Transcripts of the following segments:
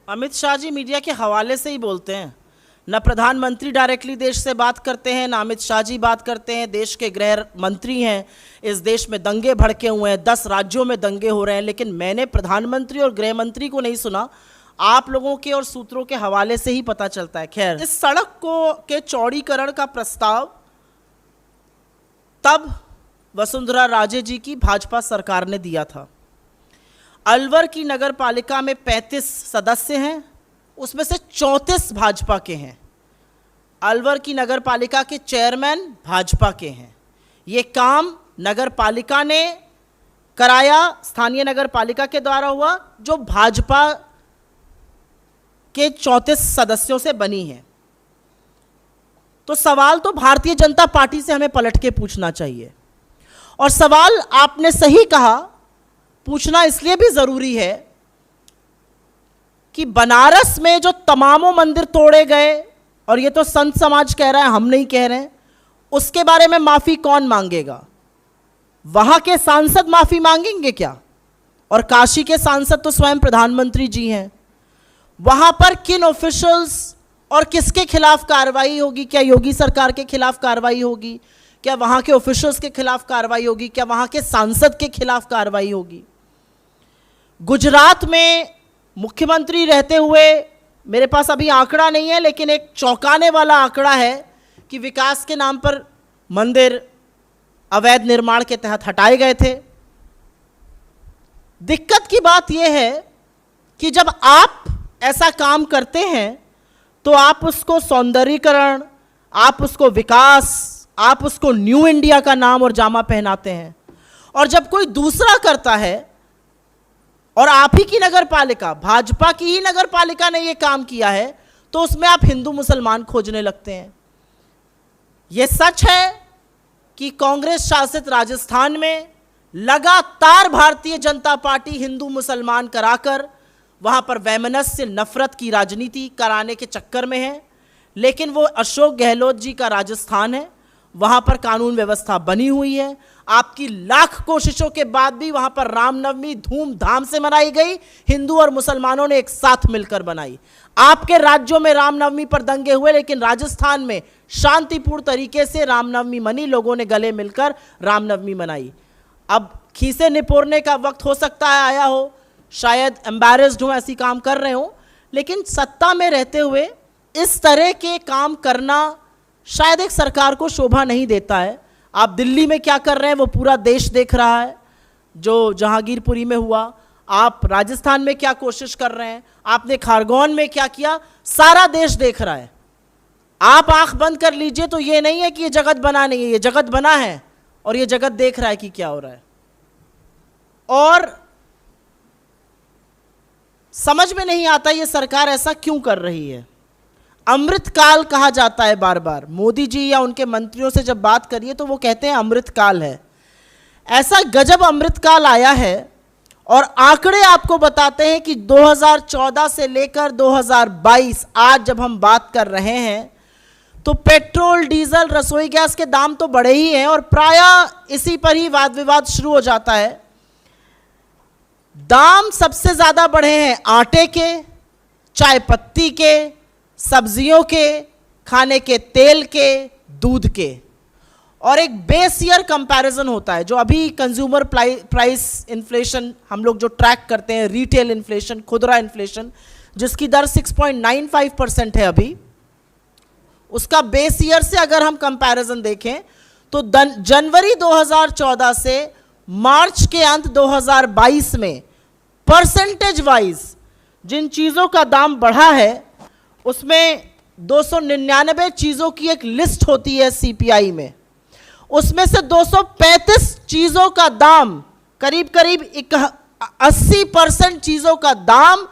Amit Shah ji media के हवाले से ही बोलते हैं। न प्रधानमंत्री डायरेक्टली देश से बात करते हैं, ना अमित शाह जी बात करते हैं। देश के गृह मंत्री हैं। इस देश में दंगे भड़के हुए हैं, 10 राज्यों में दंगे हो रहे हैं, लेकिन मैंने प्रधानमंत्री और गृह मंत्री को नहीं सुना। आप लोगों के और सूत्रों के हवाले से ही पता चलता है। खैर, इस सड़क के चौड़ीकरण का प्रस्ताव तब वसुंधरा राजे जी की भाजपा सरकार ने दिया था। अलवर की नगर पालिका में 35 सदस्य हैं, उसमें से 34 भाजपा के हैं। अलवर की नगर पालिका के चेयरमैन भाजपा के हैं। ये काम नगर पालिका ने कराया, स्थानीय नगर पालिका के द्वारा हुआ, जो भाजपा के 34 सदस्यों से बनी है। तो सवाल तो भारतीय जनता पार्टी से हमें पलट के पूछना चाहिए। और सवाल आपने सही कहा, पूछना इसलिए भी जरूरी है कि बनारस में जो तमामों मंदिर तोड़े गए, और ये तो संत समाज कह रहा है, हम नहीं कह रहे हैं, उसके बारे में माफी कौन मांगेगा? वहां के सांसद माफी मांगेंगे क्या? और काशी के सांसद तो स्वयं प्रधानमंत्री जी हैं। वहां पर किन ऑफिशियल्स और किसके खिलाफ कार्रवाई होगी? क्या योगी सरकार के खिलाफ कार्रवाई होगी? क्या वहां के ऑफिशियल्स के खिलाफ कार्रवाई होगी? क्या वहां के सांसद के खिलाफ कार्रवाई होगी? गुजरात में मुख्यमंत्री रहते हुए, मेरे पास अभी आंकड़ा नहीं है, लेकिन एक चौंकाने वाला आंकड़ा है कि विकास के नाम पर मंदिर अवैध निर्माण के तहत हटाए गए थे। दिक्कत की बात यह है कि जब आप ऐसा काम करते हैं तो आप उसको सौंदर्यीकरण, आप उसको विकास, आप उसको न्यू इंडिया का नाम और जामा पहनाते हैं। और जब कोई दूसरा करता है, और आप ही की नगर पालिका, भाजपा की ही नगर पालिका ने यह काम किया है, तो उसमें आप हिंदू मुसलमान खोजने लगते हैं। यह सच है कि कांग्रेस शासित राजस्थान में लगातार भारतीय जनता पार्टी हिंदू मुसलमान कराकर वहां पर वैमनस्य, नफरत की राजनीति कराने के चक्कर में है। लेकिन वो अशोक गहलोत जी का राजस्थान है, वहां पर कानून व्यवस्था बनी हुई है। आपकी लाख कोशिशों के बाद भी वहां पर रामनवमी धूमधाम से मनाई गई, हिंदू और मुसलमानों ने एक साथ मिलकर बनाई। आपके राज्यों में रामनवमी पर दंगे हुए, लेकिन राजस्थान में शांतिपूर्ण तरीके से रामनवमी मनी, लोगों ने गले मिलकर रामनवमी मनाई। अब खीसे निपोरने का वक्त हो सकता है आया हो, शायद एम्बैरेस्ड हो, ऐसी काम कर रहे हो, लेकिन सत्ता में रहते हुए इस तरह के काम करना शायद एक सरकार को शोभा नहीं देता है। आप दिल्ली में क्या कर रहे हैं वो पूरा देश देख रहा है, जो जहांगीरपुरी में हुआ। आप राजस्थान में क्या कोशिश कर रहे हैं, आपने खारगोन में क्या किया, सारा देश देख रहा है। आप आंख बंद कर लीजिए तो ये नहीं है कि ये जगत बना नहीं है, ये जगत बना है और ये जगत देख रहा है कि क्या हो रहा है। और समझ में नहीं आता ये सरकार ऐसा क्यों कर रही है। अमृतकाल कहा जाता है बार बार, मोदी जी या उनके मंत्रियों से जब बात करिए तो वो कहते हैं अमृतकाल है। ऐसा गजब अमृतकाल आया है, और आंकड़े आपको बताते हैं कि 2014 से लेकर 2022 आज जब हम बात कर रहे हैं, तो पेट्रोल, डीजल, रसोई गैस के दाम तो बढ़े ही हैं, और प्रायः इसी पर ही वाद विवाद शुरू हो जाता है। दाम सबसे ज्यादा बढ़े हैं आटे के, चाय पत्ती के, सब्जियों के, खाने के तेल के, दूध के। और एक बेस ईयर कंपैरिजन होता है, जो अभी कंज्यूमर प्राइस इन्फ्लेशन हम लोग जो ट्रैक करते हैं, रिटेल इन्फ्लेशन, खुदरा इन्फ्लेशन, जिसकी दर 6.95% है अभी, उसका बेस ईयर से अगर हम कंपैरिजन देखें तो जनवरी 2014 से मार्च के अंत 2022 में परसेंटेज वाइज जिन चीज़ों का दाम बढ़ा है, उसमें 299 चीज़ों की एक लिस्ट होती है सीपीआई में, उसमें से 235 चीज़ों का दाम, करीब करीब 80% चीज़ों का दाम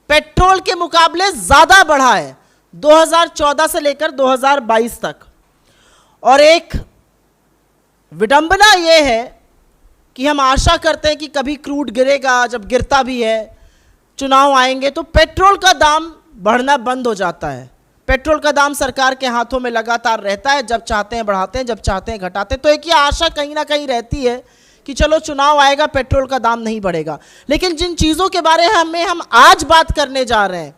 पेट्रोल के मुकाबले ज़्यादा बढ़ा है 2014 से लेकर 2022 तक। और एक विडंबना यह है कि हम आशा करते हैं कि कभी क्रूड गिरेगा, जब गिरता भी है, चुनाव आएंगे तो पेट्रोल का दाम बढ़ना बंद हो जाता है। पेट्रोल का दाम सरकार के हाथों में लगातार रहता है, जब चाहते हैं बढ़ाते हैं, जब चाहते हैं घटाते हैं। तो एक ये आशा कहीं ना कहीं रहती है कि चलो चुनाव आएगा, पेट्रोल का दाम नहीं बढ़ेगा। लेकिन जिन चीज़ों के बारे में हम आज बात करने जा रहे हैं,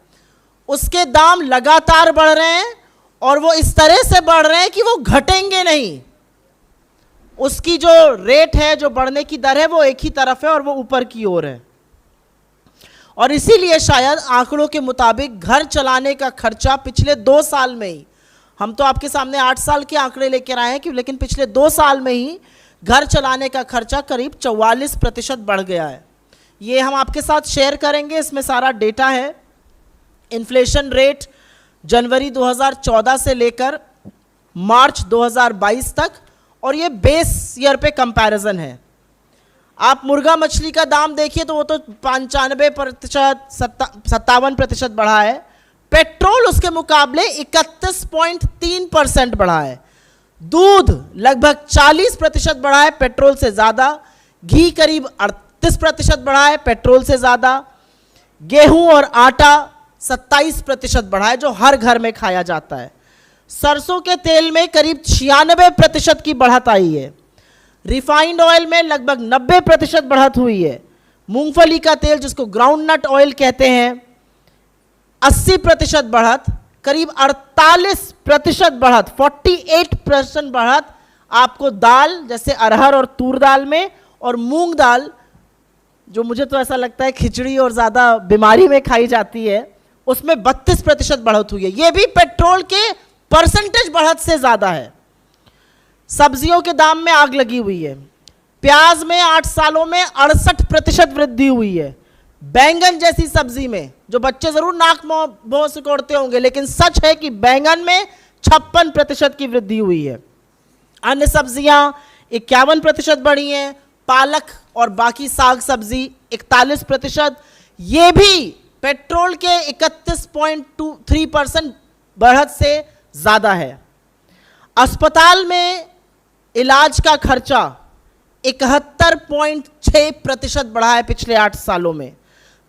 उसके दाम लगातार बढ़ रहे हैं और वो इस तरह से बढ़ रहे हैं कि वो घटेंगे नहीं। उसकी जो रेट है, जो बढ़ने की दर है, वो एक ही तरफ है और वो ऊपर की ओर है। और इसीलिए शायद आंकड़ों के मुताबिक घर चलाने का खर्चा पिछले 2 साल में ही, हम तो आपके सामने 8 साल के आंकड़े लेकर आए हैं कि, लेकिन पिछले 2 साल में ही घर चलाने का खर्चा करीब 44% बढ़ गया है। ये हम आपके साथ शेयर करेंगे, इसमें सारा डेटा है। इन्फ्लेशन रेट जनवरी 2014 से लेकर मार्च 2022 तक, और ये बेस ईयर पे कंपैरिजन है। आप मुर्गा मछली का दाम देखिए तो वो तो 95%, 57% बढ़ा है। पेट्रोल उसके मुकाबले 31.3% बढ़ा है। दूध लगभग 40% बढ़ा है, पेट्रोल से ज़्यादा। घी करीब 38% बढ़ा है, पेट्रोल से ज़्यादा। गेहूं और आटा 27% बढ़ा है, जो हर घर में खाया जाता है। सरसों के तेल में करीब 96% की बढ़त आई है। रिफाइंड ऑयल में लगभग 90% बढ़त हुई है। मूंगफली का तेल, जिसको ग्राउंड नट ऑयल कहते हैं, 80% बढ़त। करीब 48% बढ़त, 48% बढ़त आपको दाल जैसे अरहर और तूर दाल में, और मूंग दाल, जो मुझे तो ऐसा लगता है खिचड़ी और ज़्यादा बीमारी में खाई जाती है, उसमें 32% बढ़त हुई है। ये भी पेट्रोल के परसेंटेज बढ़त से ज़्यादा है। सब्जियों के दाम में आग लगी हुई है। प्याज में 8 सालों में 68% वृद्धि हुई है। बैंगन जैसी सब्जी में, जो बच्चे ज़रूर नाक मुंह सिकोड़ते होंगे, लेकिन सच है कि बैंगन में 56% की वृद्धि हुई है। अन्य सब्जियां 51% बढ़ी हैं। पालक और बाकी साग सब्जी 41%। ये भी पेट्रोल के 31.23% बढ़त से ज़्यादा है। अस्पताल में इलाज का खर्चा 71.6% बढ़ा है पिछले 8 सालों में।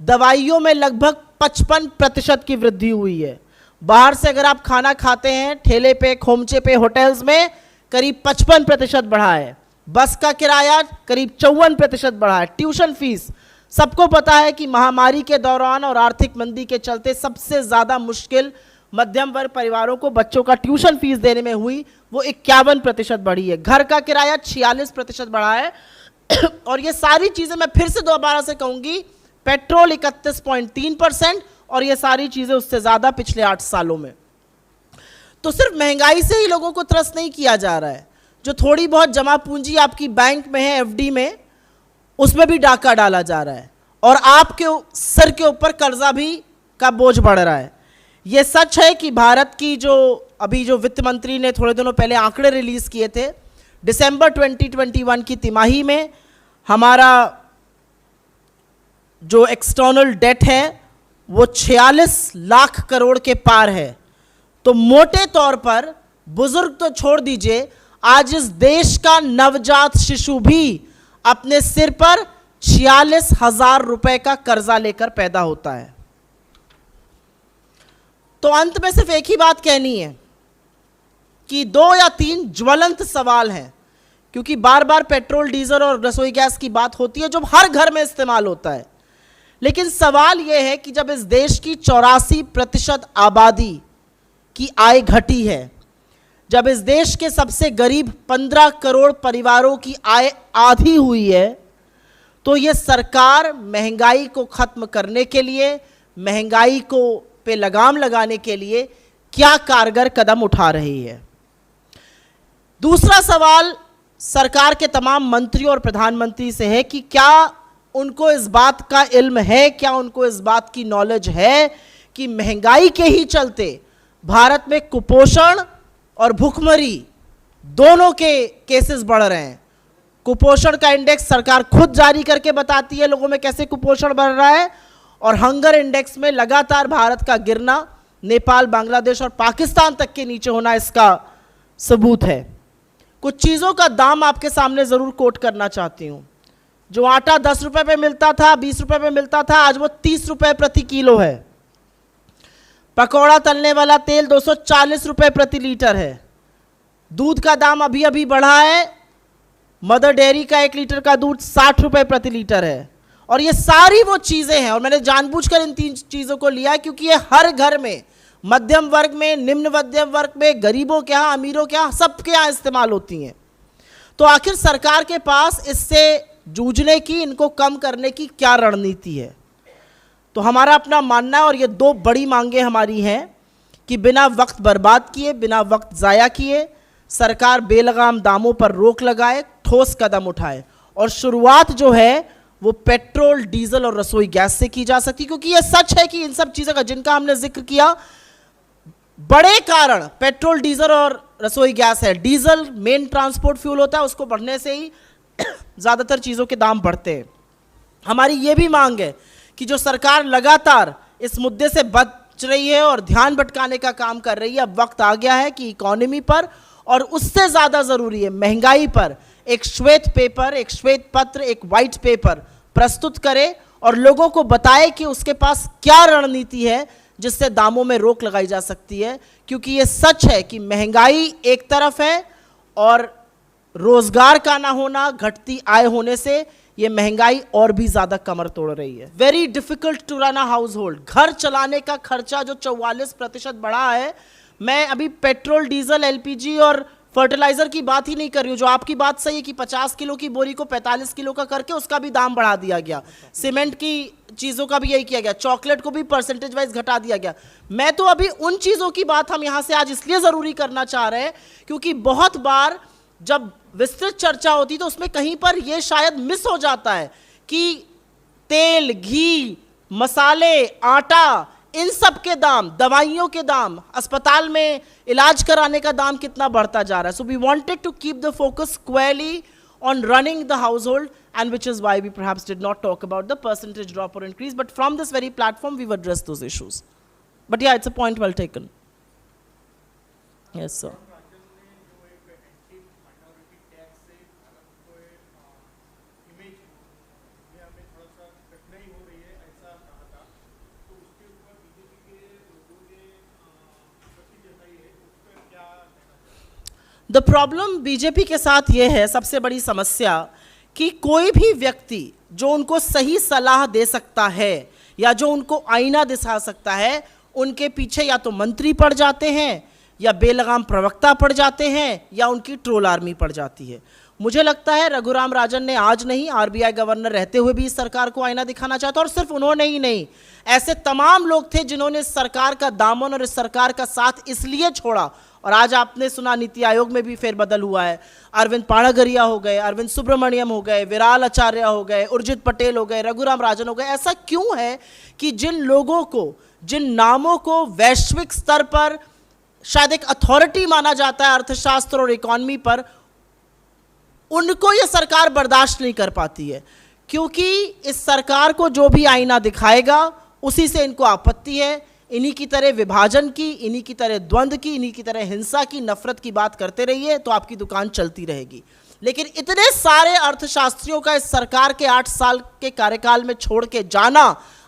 दवाइयों में लगभग 55% की वृद्धि हुई है। बाहर से अगर आप खाना खाते हैं, ठेले पे, खोमचे पे, होटल्स में, करीब 55% बढ़ा है। बस का किराया करीब 54% बढ़ा है। ट्यूशन फीस, सबको पता है कि महामारी के दौरान और आर्थिक मंदी के चलते सबसे ज़्यादा मुश्किल मध्यम वर्ग परिवारों को बच्चों का ट्यूशन फीस देने में हुई, वो 51% बढ़ी है। घर का किराया 46% बढ़ा है। और ये सारी चीज़ें मैं फिर से दोबारा से कहूँगी, पेट्रोल 31.3% और ये सारी चीज़ें उससे ज़्यादा पिछले 8 सालों में। तो सिर्फ महंगाई से ही लोगों को त्रस्त नहीं किया जा रहा है। जो थोड़ी बहुत जमा पूंजी आपकी बैंक में है, एफडी में, उसमें भी डाका डाला जा रहा है और आपके सर के ऊपर कर्जा भी का बोझ बढ़ रहा है। ये सच है कि भारत की जो वित्त मंत्री ने थोड़े दिनों पहले आंकड़े रिलीज किए थे, दिसंबर 2021 की तिमाही में हमारा जो एक्सटर्नल डेट है वो 46 लाख करोड़ के पार है। तो मोटे तौर पर, बुजुर्ग तो छोड़ दीजिए, आज इस देश का नवजात शिशु भी अपने सिर पर 46,000 रुपए का कर्जा लेकर पैदा होता है। तो अंत में सिर्फ एक ही बात कहनी है कि 2 या 3 ज्वलंत सवाल हैं, क्योंकि बार बार पेट्रोल, डीजल और रसोई गैस की बात होती है जो हर घर में इस्तेमाल होता है। लेकिन सवाल यह है कि जब इस देश की 84% आबादी की आय घटी है, जब इस देश के सबसे गरीब 15 करोड़ परिवारों की आय आधी हुई है, तो ये सरकार महंगाई को खत्म करने के लिए, महंगाई को पे लगाम लगाने के लिए क्या कारगर कदम उठा रही है। दूसरा सवाल सरकार के तमाम मंत्रियों और प्रधानमंत्री से है कि क्या उनको इस बात का इल्म है, क्या उनको इस बात की नॉलेज है कि महंगाई के ही चलते भारत में कुपोषण और भूखमरी दोनों के केसेस बढ़ रहे हैं। कुपोषण का इंडेक्स सरकार खुद जारी करके बताती है लोगों में कैसे कुपोषण बढ़ रहा है, और हंगर इंडेक्स में लगातार भारत का गिरना नेपाल, बांग्लादेश और पाकिस्तान तक के नीचे होना इसका सबूत है। कुछ चीज़ों का दाम आपके सामने ज़रूर कोट करना चाहती हूँ। जो आटा 10 रुपए पे मिलता था, 20 रुपए पे मिलता था, आज वो 30 रुपए प्रति किलो है। पकौड़ा तलने वाला तेल 240 रुपए प्रति लीटर है। दूध का दाम अभी अभी बढ़ा है। मदर डेयरी का 1 लीटर का दूध 60 रुपए प्रति लीटर है। और ये सारी वो चीज़ें हैं, और मैंने जानबूझकर इन 3 चीज़ों को लिया क्योंकि ये हर घर में, मध्यम वर्ग में, निम्न मध्यम वर्ग में, गरीबों के यहाँ, अमीरों के यहाँ, सबके यहाँ इस्तेमाल होती हैं। तो आखिर सरकार के पास इससे जूझने की, इनको कम करने की क्या रणनीति है? तो हमारा अपना मानना है, और ये 2 बड़ी मांगे हमारी हैं कि बिना वक्त बर्बाद किए, बिना वक्त ज़ाया किए सरकार बेलगाम दामों पर रोक लगाए, ठोस कदम उठाए। और शुरुआत जो है वो पेट्रोल, डीजल और रसोई गैस से की जा सकती, क्योंकि ये सच है कि इन सब चीज़ों का, जिनका हमने जिक्र किया, बड़े कारण पेट्रोल, डीजल और रसोई गैस है। डीजल मेन ट्रांसपोर्ट फ्यूल होता है, उसको बढ़ने से ही ज़्यादातर चीज़ों के दाम बढ़ते हैं। हमारी ये भी मांग है कि जो सरकार लगातार इस मुद्दे से बच रही है और ध्यान भटकाने का काम कर रही है, अब वक्त आ गया है कि इकोनॉमी पर, और उससे ज़्यादा ज़रूरी है महंगाई पर, एक श्वेत पेपर, एक श्वेत पत्र, एक वाइट पेपर प्रस्तुत करे और लोगों को बताए कि उसके पास क्या रणनीति है जिससे दामों में रोक लगाई जा सकती है। क्योंकि ये सच है कि महंगाई एक तरफ है और रोजगार का ना होना, घटती आय होने से ये महंगाई और भी ज्यादा कमर तोड़ रही है। Very difficult to run a household. घर चलाने का खर्चा जो 44% बढ़ा है, मैं अभी पेट्रोल, डीजल, एलपीजी और फर्टिलाइजर की बात ही नहीं कर रही हूँ। जो आपकी बात सही है कि 50 किलो की बोरी को 45 किलो का करके उसका भी दाम बढ़ा दिया गया, सीमेंट की चीज़ों का भी यही किया गया, चॉकलेट को भी परसेंटेज वाइज घटा दिया गया। मैं तो अभी उन चीज़ों की बात हम यहाँ से आज इसलिए ज़रूरी करना चाह रहे हैं क्योंकि बहुत बार जब विस्तृत चर्चा होती तो उसमें कहीं पर यह शायद मिस हो जाता है कि तेल, घी, मसाले, आटा, इन सब के दाम, दवाइयों के दाम, अस्पताल में इलाज कराने का दाम कितना बढ़ता जा रहा है। So we wanted to keep the focus squarely on running the household, and which is why we perhaps did not talk about the percentage drop or increase, but from this very platform we've addressed those issues. But yeah, it's a point well taken. Yes sir. The problem BJP के साथ ये है, सबसे बड़ी समस्या, कि कोई भी व्यक्ति जो उनको सही सलाह दे सकता है या जो उनको आईना दिखा सकता है, उनके पीछे या तो मंत्री पड़ जाते हैं या बेलगाम प्रवक्ता पड़ जाते हैं या उनकी ट्रोल आर्मी पड़ जाती है। मुझे लगता है रघुराम राजन ने आज नहीं, आरबीआई गवर्नर रहते हुए भी इस सरकार को आईना दिखाना चाहता, और सिर्फ उन्होंने ही नहीं, ऐसे तमाम लोग थे जिन्होंने इस सरकार का दामन और इस सरकार का साथ इसलिए छोड़ा। और आज आपने सुना नीति आयोग में भी फेरबदल हुआ है, अरविंद पाणागरिया हो गए, अरविंद सुब्रमण्यम हो गए, विराल आचार्य हो गए, उर्जित पटेल हो गए, रघुराम राजन हो गए। ऐसा क्यों है कि जिन लोगों को, जिन नामों को वैश्विक स्तर पर शायद एक अथॉरिटी माना जाता है अर्थशास्त्र और इकोनॉमी पर, उनको ये सरकार बर्दाश्त नहीं कर पाती है, क्योंकि इस सरकार को जो भी आईना दिखाएगा उसी से इनको आपत्ति है। इन्हीं की तरह विभाजन की, इन्हीं की तरह द्वंद्व की, इन्हीं की तरह हिंसा की, नफरत की बात करते रहिए तो आपकी दुकान चलती रहेगी। लेकिन इतने सारे अर्थशास्त्रियों का इस सरकार के 8 साल के कार्यकाल में छोड़ के जाना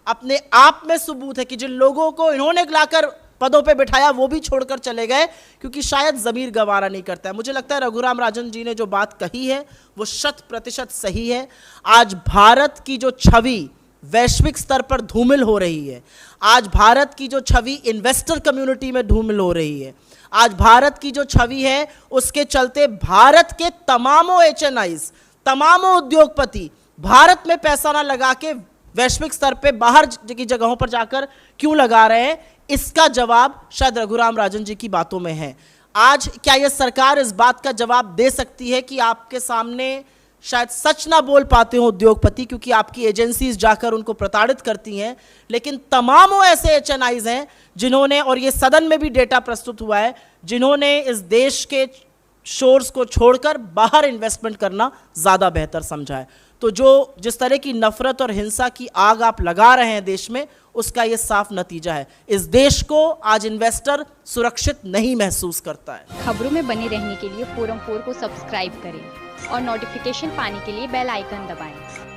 अपने आप में सबूत है कि जिन लोगों को इन्होंने लाकर पदों पे बिठाया वो भी छोड़कर चले गए क्योंकि शायद ज़मीर गवारा नहीं करता है। मुझे लगता है रघुराम राजन जी ने जो बात कही है वो 100% सही है। आज भारत की जो छवि वैश्विक स्तर पर धूमिल हो रही है, आज भारत की जो छवि इन्वेस्टर कम्युनिटी में धूमिल हो रही है, आज भारत की जो छवि है उसके चलते भारत के तमामों एचएनआईज, तमामों उद्योगपति भारत में पैसा ना लगा के वैश्विक स्तर पे बाहर की जगहों पर जाकर क्यों लगा रहे हैं, इसका जवाब शायद रघुराम राजन जी की बातों में है। आज क्या यह सरकार इस बात का जवाब दे सकती है कि आपके सामने शायद सच ना बोल पाते हो उद्योगपति क्योंकि आपकी एजेंसीज जाकर उनको प्रताड़ित करती हैं, लेकिन तमामों ऐसे एचएनआईज हैं जिन्होंने, और ये सदन में भी डेटा प्रस्तुत हुआ है, जिन्होंने इस देश के शोर्स को छोड़कर बाहर इन्वेस्टमेंट करना ज़्यादा बेहतर समझा है। तो जो जिस तरह की नफरत और हिंसा की आग आप लगा रहे हैं देश में, उसका ये साफ नतीजा है। इस देश को आज इन्वेस्टर सुरक्षित नहीं महसूस करता है। खबरों में बने रहने के लिए फोरम 4 को सब्सक्राइब करें और नोटिफिकेशन पाने के लिए बेल आइकन दबाएं।